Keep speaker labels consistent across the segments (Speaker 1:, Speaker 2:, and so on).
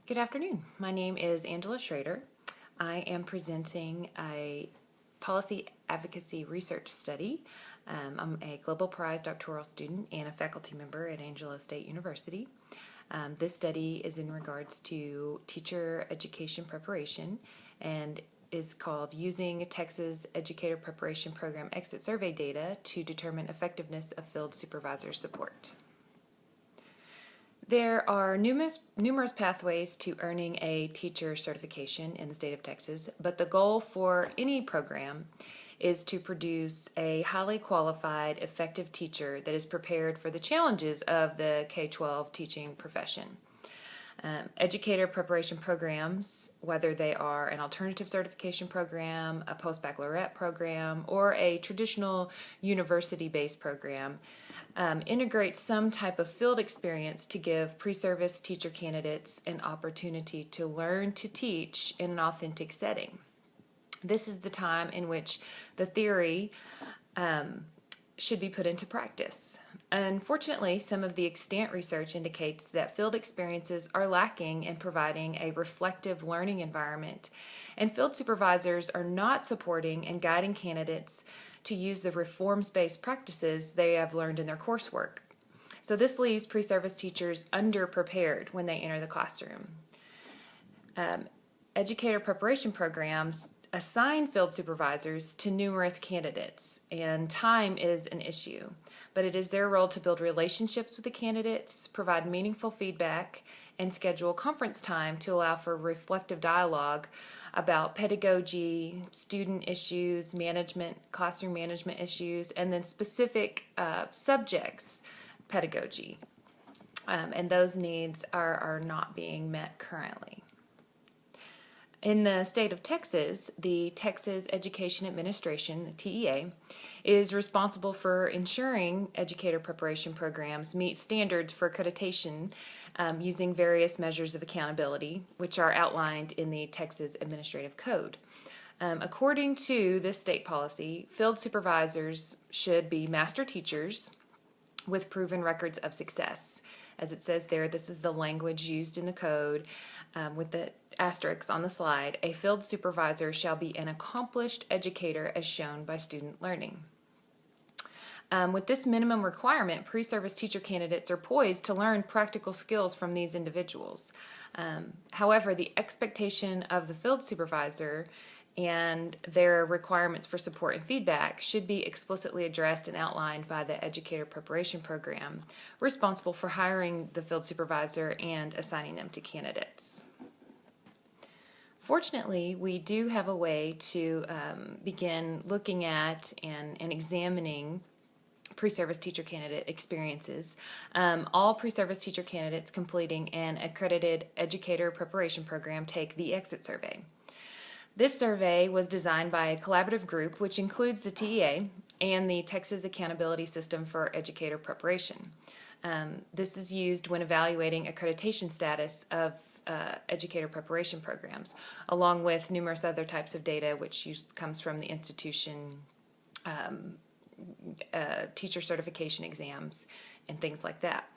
Speaker 1: Good afternoon. My name is Angela Schrader. I am presenting a policy advocacy research study. I'm a Global Prize doctoral student and a faculty member at Angelo State University. This study is in regards to teacher education preparation and is called Using Texas Educator Preparation Program Exit Survey Data to Determine Effectiveness of Field Supervisor Support. There are numerous pathways to earning a teacher certification in the state of Texas, but the goal for any program is to produce a highly qualified, effective teacher that is prepared for the challenges of the K-12 teaching profession. Educator preparation programs, whether they are an alternative certification program, a post-baccalaureate program, or a traditional university-based program, integrate some type of field experience to give pre-service teacher candidates an opportunity to learn to teach in an authentic setting. This is the time in which the theory should be put into practice. Unfortunately, some of the extant research indicates that field experiences are lacking in providing a reflective learning environment, and field supervisors are not supporting and guiding candidates to use the reforms-based practices they have learned in their coursework. So this leaves pre-service teachers underprepared when they enter the classroom. Educator preparation programs assign field supervisors to numerous candidates, and time is an issue. But it is their role to build relationships with the candidates, provide meaningful feedback, and schedule conference time to allow for reflective dialogue about pedagogy, student issues, management, classroom management issues, and then specific subjects pedagogy. And those needs are not being met currently. In the state of Texas, the Texas Education Administration, the TEA, is responsible for ensuring educator preparation programs meet standards for accreditation using various measures of accountability, which are outlined in the Texas Administrative Code. According to this state policy, field supervisors should be master teachers with proven records of success. As it says there, this is the language used in the code with the asterisks on the slide. A field supervisor shall be an accomplished educator as shown by student learning. With this minimum requirement, pre-service teacher candidates are poised to learn practical skills from these individuals. However, the expectation of the field supervisor and their requirements for support and feedback should be explicitly addressed and outlined by the educator preparation program responsible for hiring the field supervisor and assigning them to candidates. Fortunately, we do have a way to begin looking at and examining pre-service teacher candidate experiences. All pre-service teacher candidates completing an accredited educator preparation program take the exit survey. This survey was designed by a collaborative group which includes the TEA and the Texas Accountability System for Educator Preparation. This is used when evaluating accreditation status of educator preparation programs, along with numerous other types of data which comes from the institution, teacher certification exams, and things like that.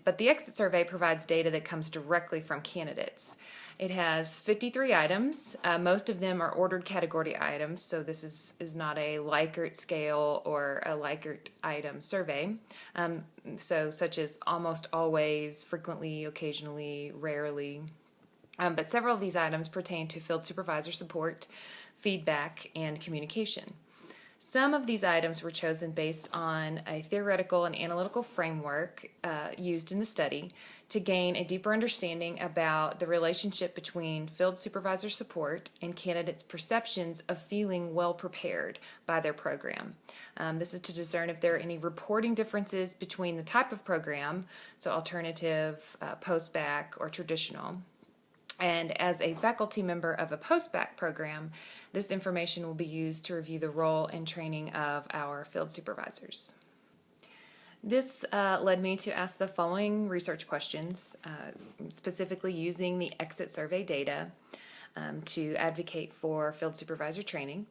Speaker 1: But the exit survey provides data that comes directly from candidates. It has 53 items. Most of them are ordered category items, so this is not a Likert scale or a Likert item survey. So such as almost always, frequently, occasionally, rarely. But several of these items pertain to field supervisor support, feedback, and communication. Some of these items were chosen based on a theoretical and analytical framework used in the study to gain a deeper understanding about the relationship between field supervisor support and candidates' perceptions of feeling well prepared by their program. This is to discern if there are any reporting differences between the type of program, so alternative, post-bac, or traditional. And as a faculty member of a post-bac program, this information will be used to review the role and training of our field supervisors. This led me to ask the following research questions, specifically using the exit survey data to advocate for field supervisor training.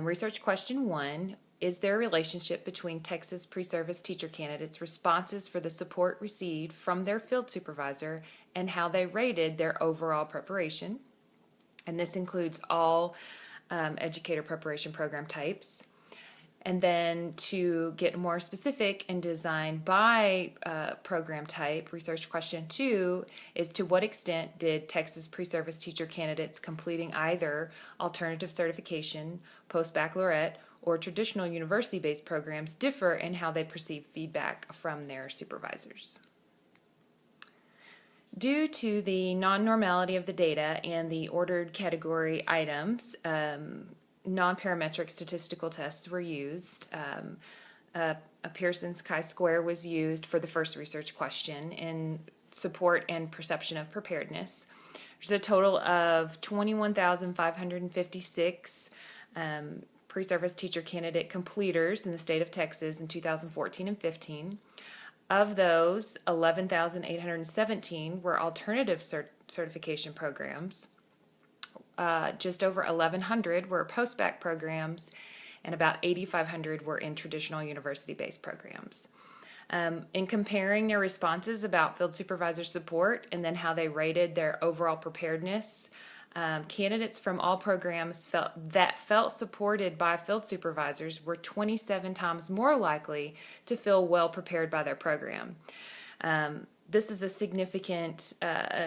Speaker 1: Research question 1, is there a relationship between Texas pre-service teacher candidates' responses for the support received from their field supervisor and how they rated their overall preparation. And this includes all educator preparation program types. And then to get more specific and design by program type, research question 2 is to what extent did Texas pre-service teacher candidates completing either alternative certification, post-baccalaureate, or traditional university-based programs differ in how they perceive feedback from their supervisors. Due to the non-normality of the data and the ordered category items, non-parametric statistical tests were used. A Pearson's chi-square was used for the first research question in support and perception of preparedness. There's a total of 21,556 pre-service teacher candidate completers in the state of Texas in 2014 and 15. Of those, 11,817 were alternative certification programs. Just over 1,100 were post-bac programs, and about 8,500 were in traditional university-based programs. In comparing their responses about field supervisor support and then how they rated their overall preparedness, candidates from all programs felt supported by field supervisors were 27 times more likely to feel well prepared by their program. This is a significant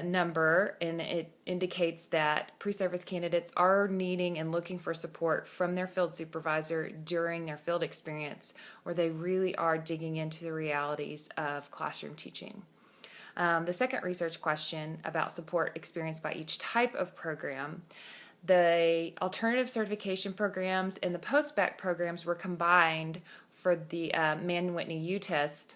Speaker 1: number, and it indicates that pre-service candidates are needing and looking for support from their field supervisor during their field experience, where they really are digging into the realities of classroom teaching. The second research question about support experienced by each type of program, the alternative certification programs and the post-bac programs were combined for the Mann-Whitney U-test.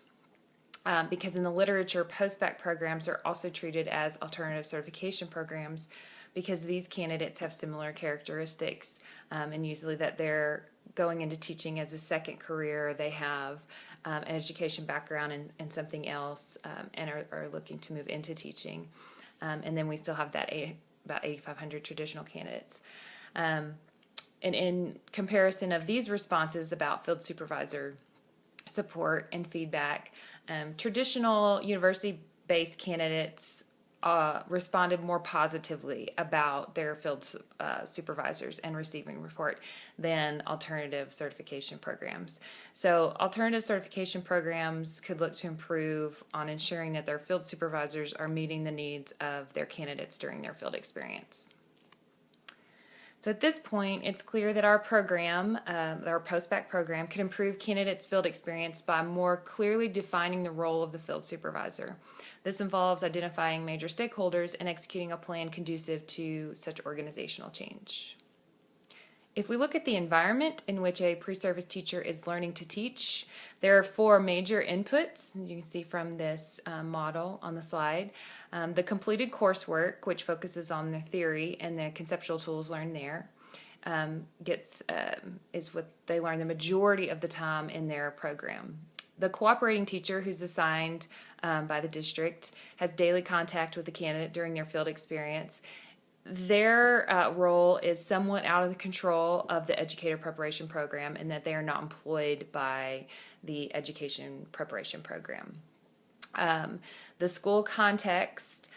Speaker 1: Because in the literature, post-bac programs are also treated as alternative certification programs because these candidates have similar characteristics, and usually that they're going into teaching as a second career, they have an education background and something else, and are looking to move into teaching. And then we still have that about 8,500 traditional candidates. And in comparison of these responses about field supervisor support and feedback, traditional university-based candidates responded more positively about their field supervisors and receiving report than alternative certification programs. So alternative certification programs could look to improve on ensuring that their field supervisors are meeting the needs of their candidates during their field experience. So at this point, it's clear that our program, our post-bac program, could improve candidates' field experience by more clearly defining the role of the field supervisor. This involves identifying major stakeholders and executing a plan conducive to such organizational change. If we look at the environment in which a pre-service teacher is learning to teach, there are 4 major inputs, you can see from this model on the slide. The completed coursework, which focuses on the theory and the conceptual tools learned there, is what they learn the majority of the time in their program. The cooperating teacher, who's assigned by the district, has daily contact with the candidate during their field experience. Their role is somewhat out of the control of the educator preparation program in that they are not employed by the education preparation program. The school context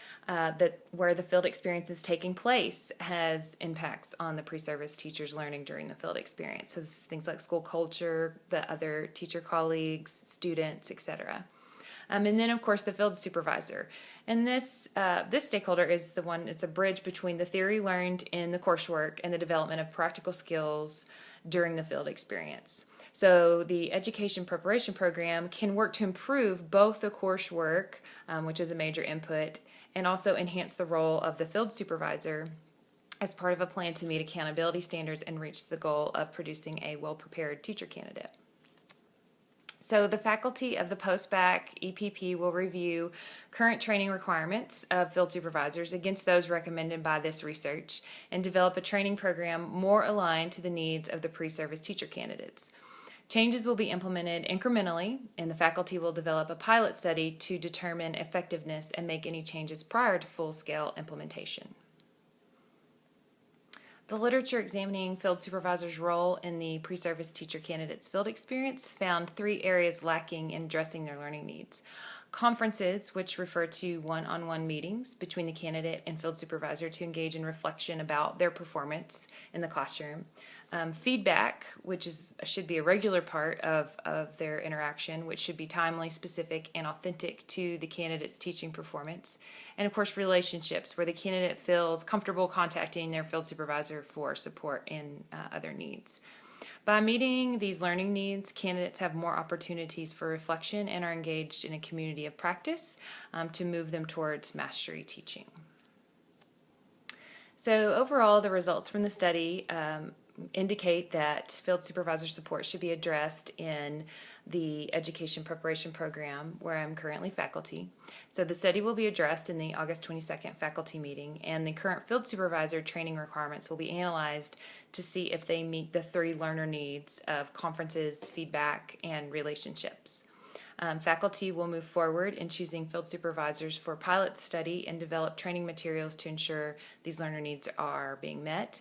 Speaker 1: where the field experience is taking place has impacts on the pre-service teacher's learning during the field experience. So this is things like school culture, the other teacher colleagues, students, etc. And then, of course, the field supervisor. And this stakeholder is the one, it's a bridge between the theory learned in the coursework and the development of practical skills during the field experience. So the education preparation program can work to improve both the coursework, which is a major input, and also enhance the role of the field supervisor as part of a plan to meet accountability standards and reach the goal of producing a well-prepared teacher candidate. So the faculty of the post-bac EPP will review current training requirements of field supervisors against those recommended by this research and develop a training program more aligned to the needs of the pre-service teacher candidates. Changes will be implemented incrementally, and the faculty will develop a pilot study to determine effectiveness and make any changes prior to full-scale implementation. The literature examining field supervisors' role in the pre-service teacher candidates' field experience found 3 areas lacking in addressing their learning needs: Conferences, which refer to one-on-one meetings between the candidate and field supervisor to engage in reflection about their performance in the classroom. Feedback, which should be a regular part of their interaction, which should be timely, specific, and authentic to the candidate's teaching performance. And of course, relationships, where the candidate feels comfortable contacting their field supervisor for support and other needs. By meeting these learning needs, candidates have more opportunities for reflection and are engaged in a community of practice to move them towards mastery teaching. So overall, the results from the study indicate that field supervisor support should be addressed in the education preparation program where I'm currently faculty. So the study will be addressed in the August 22nd faculty meeting, and the current field supervisor training requirements will be analyzed to see if they meet the 3 learner needs of conferences, feedback, and relationships. Faculty will move forward in choosing field supervisors for pilot study and develop training materials to ensure these learner needs are being met.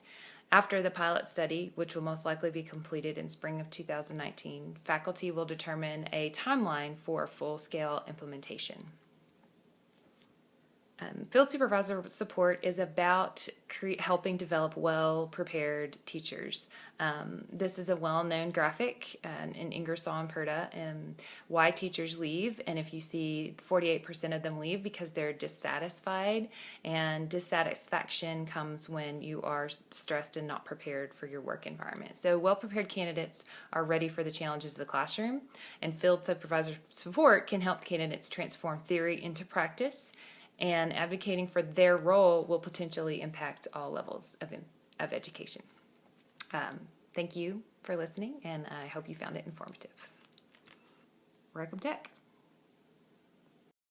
Speaker 1: After the pilot study, which will most likely be completed in spring of 2019, faculty will determine a timeline for full-scale implementation. Field supervisor support is about helping develop well-prepared teachers. This is a well-known graphic in Ingersoll and Perda, why teachers leave, and if you see 48% of them leave because they're dissatisfied, and dissatisfaction comes when you are stressed and not prepared for your work environment. So well-prepared candidates are ready for the challenges of the classroom, and field supervisor support can help candidates transform theory into practice, and advocating for their role will potentially impact all levels of education. Thank you for listening, and I hope you found it informative. Welcome Tech.